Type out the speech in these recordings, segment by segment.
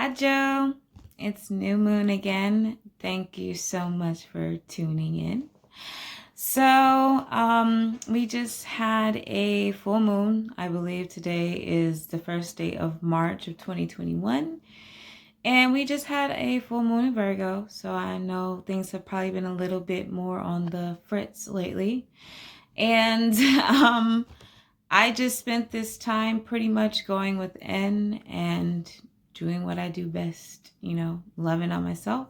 Hi, Joe. It's new moon again. Thank you so much for tuning in. We just had a full moon. I believe today is the first day of March of 2021. And we just had a full moon in Virgo. So I know things have probably been a little bit more on the fritz lately. And I just spent this time pretty much going within and doing what I do best, loving on myself.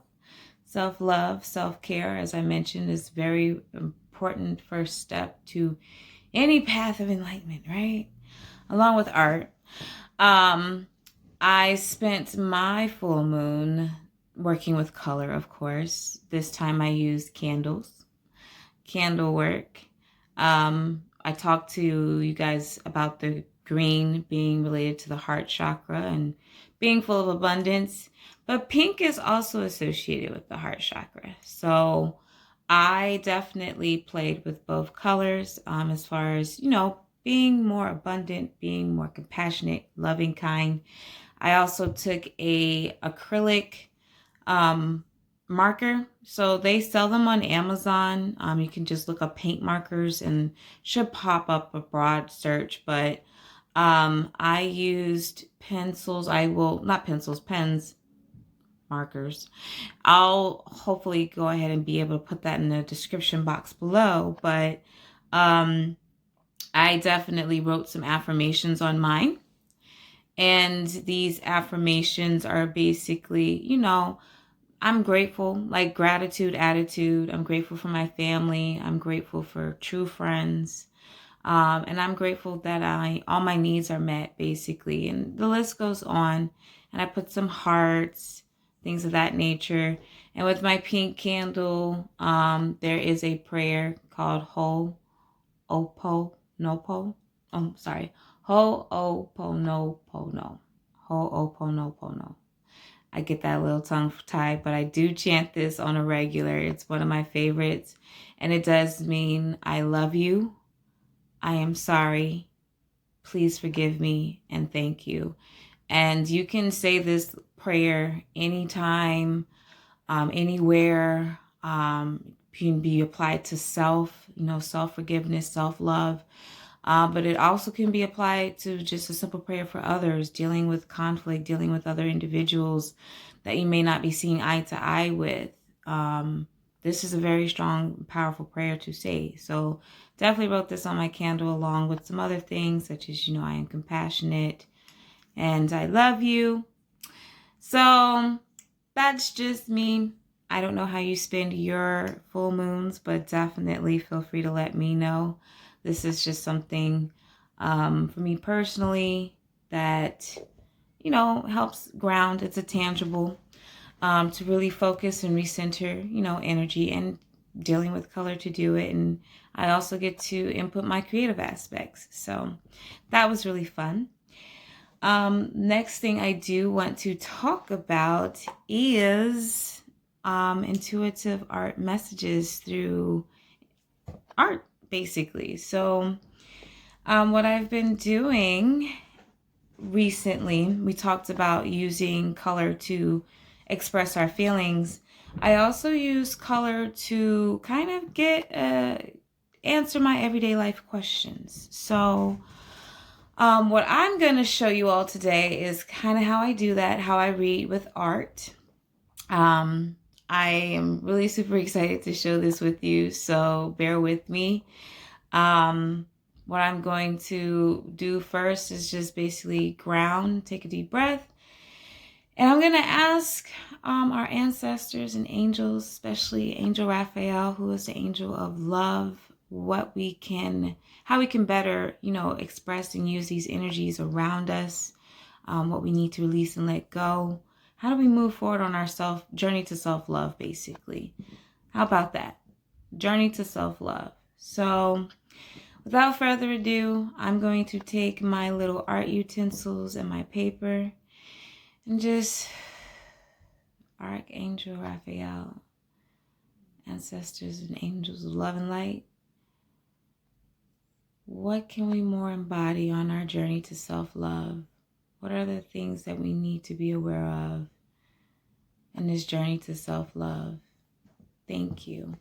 Self-love, self-care, as I mentioned, is very important first step to any path of enlightenment, right? Along with art. Um, I spent my full moon working with color, of course. This time I used candle work. I talked to you guys about the green being related to the heart chakra and being full of abundance, but pink is also associated with the heart chakra. So I definitely played with both colors as far as, being more abundant, being more compassionate, loving, kind. I also took a acrylic marker. So they sell them on Amazon. You can just look up paint markers and should pop up a broad search. But I used pencils. Not pencils, pens, markers. I'll hopefully go ahead and be able to put that in the description box below. But I definitely wrote some affirmations on mine. And these affirmations are basically, I'm grateful, like gratitude attitude. I'm grateful for my family. I'm grateful for true friends. And I'm grateful that all my needs are met, basically. And the list goes on. And I put some hearts, things of that nature. And with my pink candle, there is a prayer called Ho'oponopono. Sorry. Ho'oponopono. Ho'oponopono. I get that a little tongue tied, but I do chant this on a regular. It's one of my favorites. And it does mean I love you. I am sorry. Please forgive me and thank you. And you can say this prayer anytime, anywhere. It can be applied to self, self-forgiveness, self-love. But it also can be applied to just a simple prayer for others, dealing with conflict, dealing with other individuals that you may not be seeing eye to eye with. This is a very strong, powerful prayer to say. So definitely wrote this on my candle along with some other things such as, I am compassionate and I love you. So that's just me. I don't know how you spend your full moons, but definitely feel free to let me know. This is just something for me personally that, helps ground. It's a tangible to really focus and recenter, energy and dealing with color to do it. And I also get to input my creative aspects. So that was really fun. Next thing I do want to talk about is intuitive art messages through art, basically. So what I've been doing recently, we talked about using color to express our feelings. I also use color to kind of answer my everyday life questions. So what I'm going to show you all today is kind of how I do that, how I read with art. I am really super excited to show this with you, so bear with me. What I'm going to do first is just basically ground, take a deep breath. And I'm going to ask our ancestors and angels, especially Angel Raphael, who is the angel of love, how we can better, express and use these energies around us, what we need to release and let go. How do we move forward on our journey to self-love, basically? How about that? Journey to self-love. So without further ado, I'm going to take my little art utensils and my paper and just Archangel Raphael, ancestors and angels of love and light. What can we more embody on our journey to self-love? What are the things that we need to be aware of in this journey to self-love? Thank you.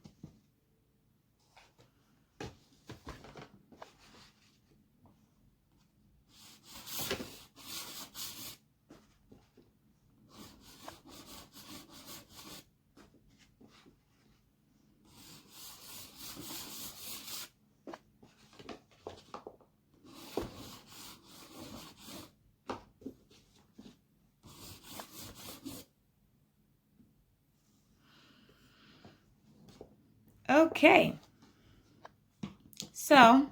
Okay. So,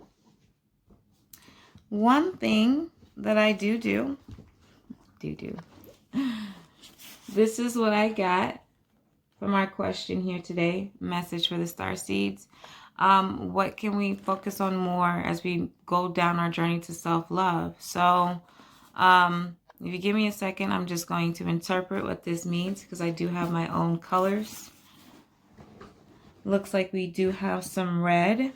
one thing that I do, this is what I got from our question here today, message for the star seeds. What can we focus on more as we go down our journey to self-love? So, if you give me a second, I'm just going to interpret what this means because I do have my own colors. Looks like we do have some red,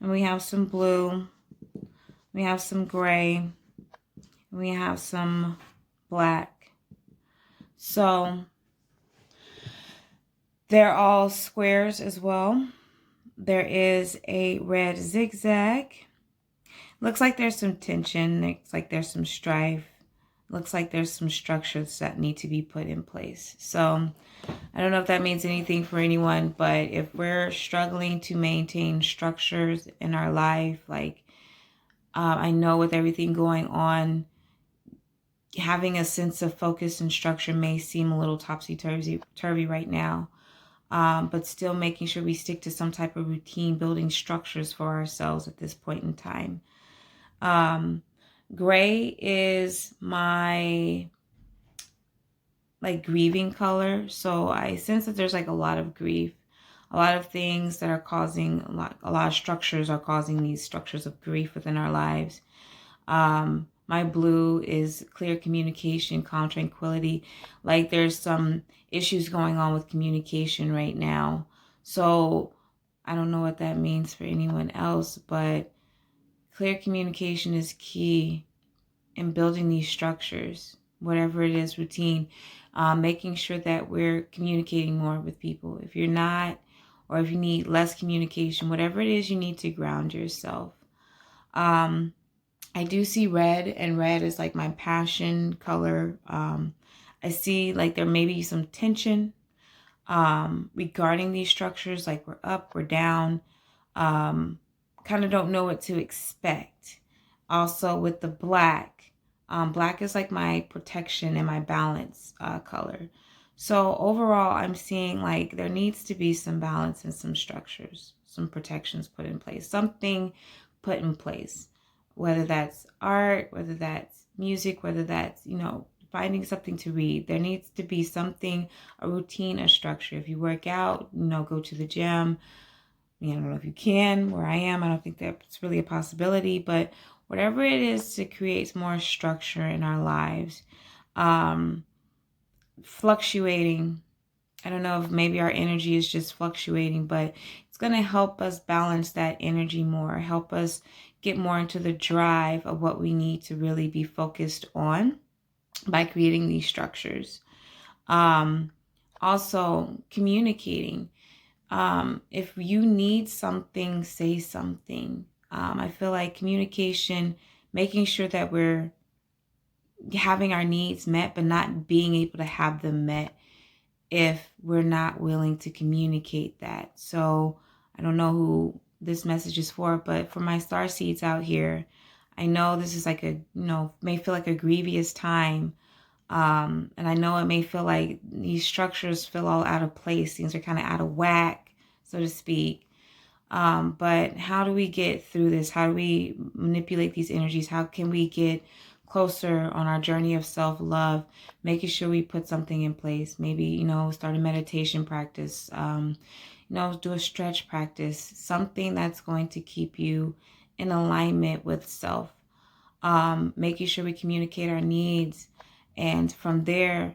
and we have some blue, we have some gray, and we have some black. So they're all squares as well. There is a red zigzag. Looks like there's some tension. Looks like there's some strife. Looks like there's some structures that need to be put in place. So I don't know if that means anything for anyone, but if we're struggling to maintain structures in our life, like I know with everything going on, having a sense of focus and structure may seem a little topsy-turvy right now, but still making sure we stick to some type of routine, building structures for ourselves at this point in time. Gray is my grieving color. So I sense that there's like a lot of grief, a lot of things that are causing a lot of structures are causing these structures of grief within our lives. My blue is clear communication, calm tranquility. Like there's some issues going on with communication right now. So I don't know what that means for anyone else, but clear communication is key in building these structures, whatever it is, routine, making sure that we're communicating more with people. If you're not, or if you need less communication, whatever it is, you need to ground yourself. I do see red, and red is like my passion color. I see like there may be some tension regarding these structures, like we're up, we're down, kind of don't know what to expect. Also with the black, black is like my protection and my balance color. So overall, I'm seeing like there needs to be some balance and some structures, some protections put in place, something put in place, whether that's art, whether that's music, whether that's, finding something to read. There needs to be something, a routine, a structure. If you work out, go to the gym. I don't know if you can. Where I am, I don't think that's really a possibility, but whatever it is to create more structure in our lives, fluctuating. I don't know if maybe our energy is just fluctuating, but it's going to help us balance that energy more, help us get more into the drive of what we need to really be focused on by creating these structures. Also, communicating. If you need something, say something. I feel like communication, making sure that we're having our needs met, but not being able to have them met if we're not willing to communicate that. So I don't know who this message is for, but for my star seeds out here, I know this is like may feel like a grievous time. And I know it may feel like these structures feel all out of place. Things are kind of out of whack, so to speak. But how do we get through this? How do we manipulate these energies? How can we get closer on our journey of self-love, making sure we put something in place? Maybe, start a meditation practice, do a stretch practice, something that's going to keep you in alignment with self. Making sure we communicate our needs. And from there,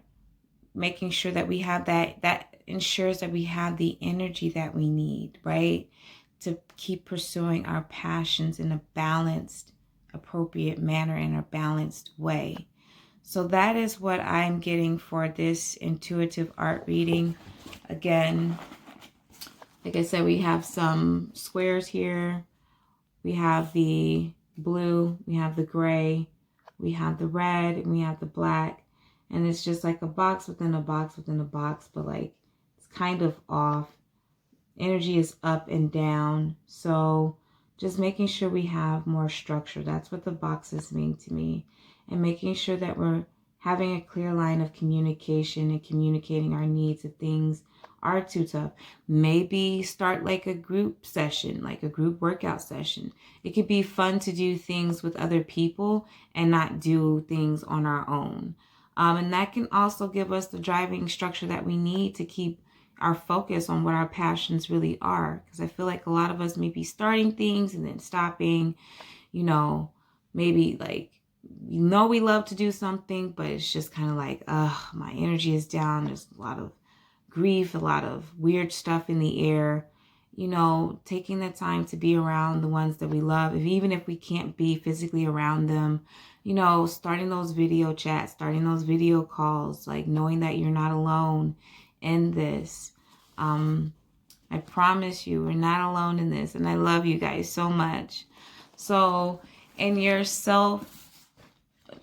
making sure that we have that ensures that we have the energy that we need, right? To keep pursuing our passions in a balanced appropriate manner in a balanced way. So that is what I'm getting for this intuitive art reading. Again, like I said, we have some squares here. We have the blue, we have the gray, we have the red, and we have the black. And it's just like a box within a box within a box, but like it's kind of off. Energy is up and down. So just making sure we have more structure. That's what the boxes mean to me. And making sure that we're having a clear line of communication and communicating our needs if things are too tough. Maybe start like a group session, like a group workout session. It could be fun to do things with other people and not do things on our own. And that can also give us the driving structure that we need to keep our focus on what our passions really are. Because I feel like a lot of us may be starting things and then stopping, maybe like, we love to do something, but it's just kind of like, my energy is down. There's a lot of grief, a lot of weird stuff in the air. Taking the time to be around the ones that we love, even if we can't be physically around them, starting those video chats, starting those video calls, like knowing that you're not alone in this. I promise you, we're not alone in this. And I love you guys so much. So in your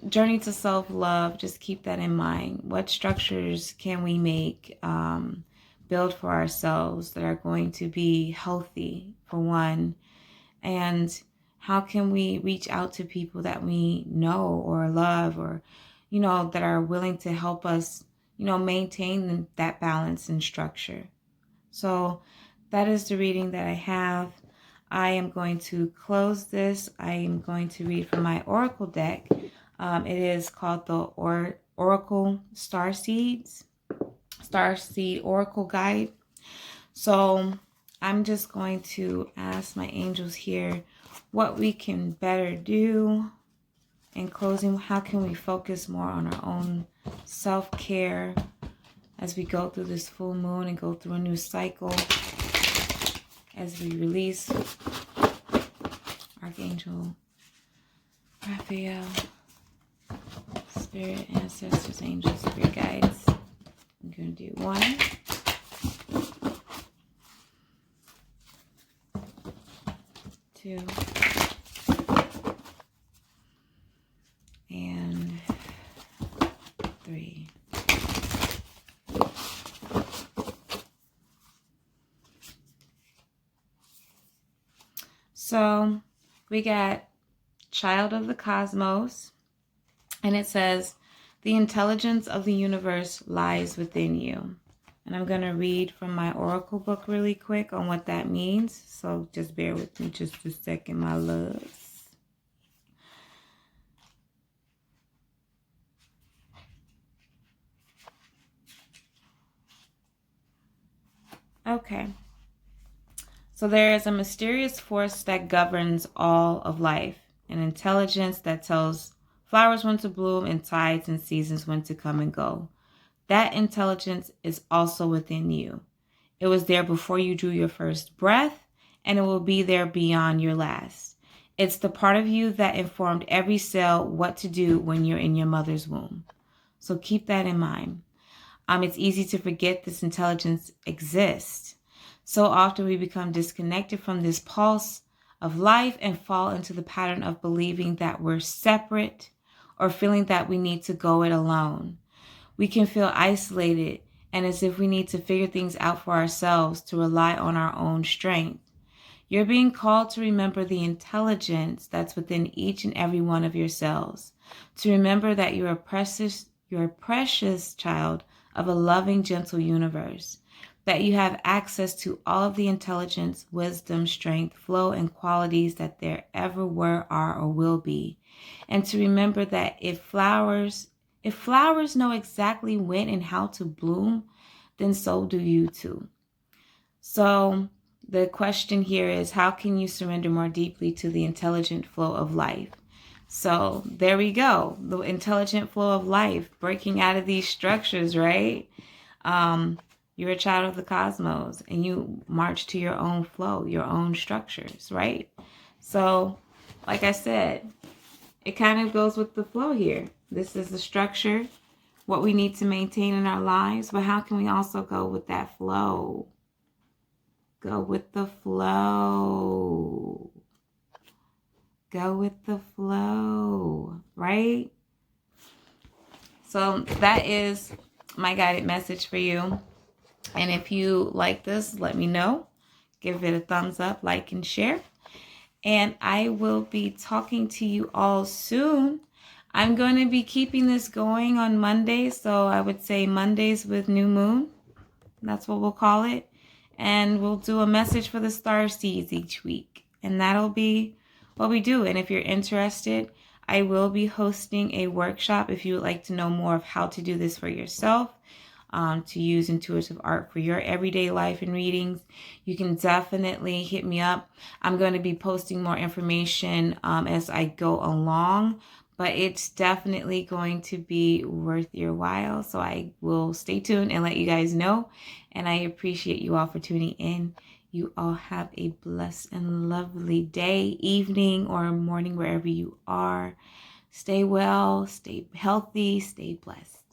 journey to self-love, just keep that in mind. What structures can we make, build for ourselves that are going to be healthy, for one? And how can we reach out to people that we know or love, or, that are willing to help us, maintain that balance and structure? So that is the reading that I have. I am going to close this. I am going to read from my Oracle deck. It is called the Oracle Starseeds, Starseed Oracle Guide. So I'm just going to ask my angels here what we can better do. In closing, how can we focus more on our own self-care as we go through this full moon and go through a new cycle, as we release Archangel Raphael, Spirit, Ancestors, Angels, Spirit Guides. I'm going to do 1, 2, and 3. So we got Child of the Cosmos, and it says, the intelligence of the universe lies within you. And I'm going to read from my Oracle book really quick on what that means. So just bear with me just a second, my loves. Okay. So there is a mysterious force that governs all of life, an intelligence that tells flowers when to bloom and tides and seasons when to come and go. That intelligence is also within you. It was there before you drew your first breath, and it will be there beyond your last. It's the part of you that informed every cell what to do when you're in your mother's womb. So keep that in mind. It's easy to forget this intelligence exists. So often we become disconnected from this pulse of life and fall into the pattern of believing that we're separate or feeling that we need to go it alone. We can feel isolated and as if we need to figure things out for ourselves, to rely on our own strength. You're being called to remember the intelligence that's within each and every one of your cells, to remember that you're a precious child of a loving, gentle universe, that you have access to all of the intelligence, wisdom, strength, flow, and qualities that there ever were, are, or will be. And to remember that if flowers know exactly when and how to bloom, then so do you too. So the question here is, how can you surrender more deeply to the intelligent flow of life? So there we go. The intelligent flow of life, breaking out of these structures, right? You're a child of the cosmos and you march to your own flow, your own structures, right? So like I said, it kind of goes with the flow here. This is the structure, what we need to maintain in our lives, but how can we also go with that flow? Go with the flow. Go with the flow, right? So that is my guided message for you. And if you like this, let me know. Give it a thumbs up, like, and share. And I will be talking to you all soon. I'm going to be keeping this going on Mondays. So I would say Mondays with new moon. That's what we'll call it. And we'll do a message for the star seeds each week. And that'll be what we do. And if you're interested, I will be hosting a workshop if you would like to know more of how to do this for yourself, to use intuitive art for your everyday life and readings. You can definitely hit me up. I'm going to be posting more information as I go along, but it's definitely going to be worth your while. So I will stay tuned and let you guys know. And I appreciate you all for tuning in. You all have a blessed and lovely day, evening, or morning, wherever you are. Stay well, stay healthy, stay blessed.